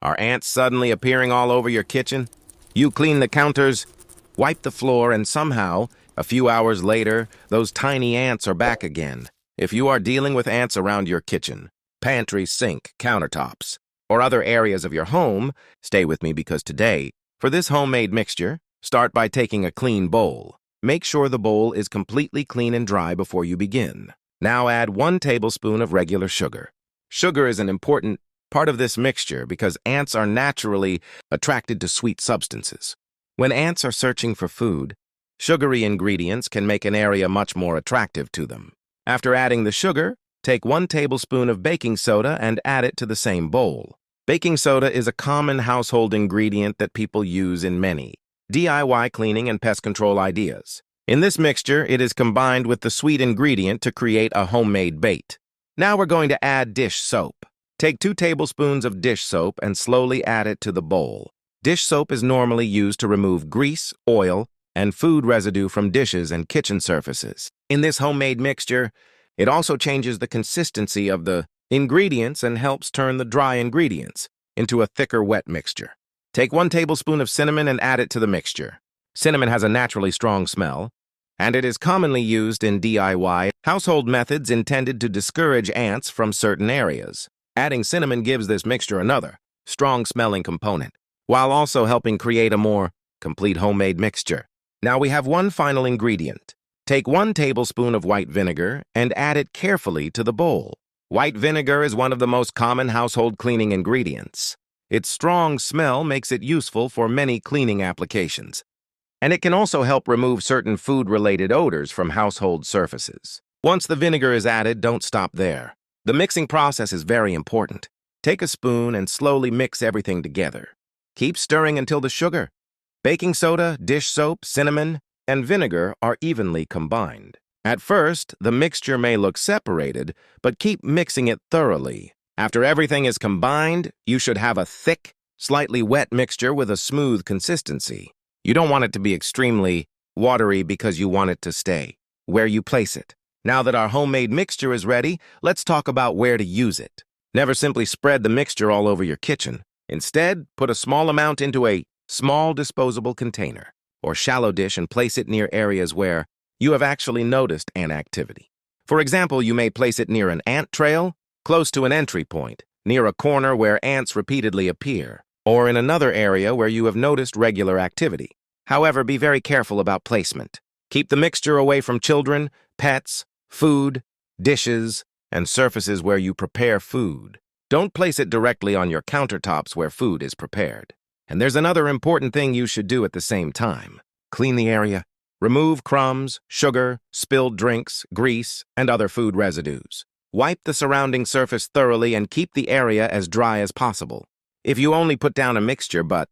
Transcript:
Are ants suddenly appearing all over your kitchen? You clean the counters, wipe the floor, and somehow, a few hours later, those tiny ants are back again. If you are dealing with ants around your kitchen, pantry, sink, countertops, or other areas of your home, stay with me because today, for this homemade mixture, start by taking a clean bowl. Make sure the bowl is completely clean and dry before you begin. Now add 1 tablespoon of regular sugar. Sugar is an important part of this mixture because ants are naturally attracted to sweet substances. When ants are searching for food, sugary ingredients can make an area much more attractive to them. After adding the sugar, take 1 tablespoon of baking soda and add it to the same bowl. Baking soda is a common household ingredient that people use in many DIY cleaning and pest control ideas. In this mixture, it is combined with the sweet ingredient to create a homemade bait. Now we're going to add dish soap. Take 2 tablespoons of dish soap and slowly add it to the bowl. Dish soap is normally used to remove grease, oil, and food residue from dishes and kitchen surfaces. In this homemade mixture, it also changes the consistency of the ingredients and helps turn the dry ingredients into a thicker wet mixture. Take 1 tablespoon of cinnamon and add it to the mixture. Cinnamon has a naturally strong smell, and it is commonly used in DIY household methods intended to discourage ants from certain areas. Adding cinnamon gives this mixture another, strong-smelling component, while also helping create a more complete homemade mixture. Now we have one final ingredient. Take 1 tablespoon of white vinegar and add it carefully to the bowl. White vinegar is one of the most common household cleaning ingredients. Its strong smell makes it useful for many cleaning applications, and it can also help remove certain food-related odors from household surfaces. Once the vinegar is added, don't stop there. The mixing process is very important. Take a spoon and slowly mix everything together. Keep stirring until the sugar, baking soda, dish soap, cinnamon, and vinegar are evenly combined. At first, the mixture may look separated, but keep mixing it thoroughly. After everything is combined, you should have a thick, slightly wet mixture with a smooth consistency. You don't want it to be extremely watery because you want it to stay where you place it. Now that our homemade mixture is ready, let's talk about where to use it. Never simply spread the mixture all over your kitchen. Instead, put a small amount into a small disposable container or shallow dish and place it near areas where you have actually noticed ant activity. For example, you may place it near an ant trail, close to an entry point, near a corner where ants repeatedly appear, or in another area where you have noticed regular activity. However, be very careful about placement. Keep the mixture away from children, pets, food, dishes, and surfaces where you prepare food. Don't place it directly on your countertops where food is prepared. And there's another important thing you should do at the same time. Clean the area. Remove crumbs, sugar, spilled drinks, grease, and other food residues. Wipe the surrounding surface thoroughly and keep the area as dry as possible. If you only put down a mixture but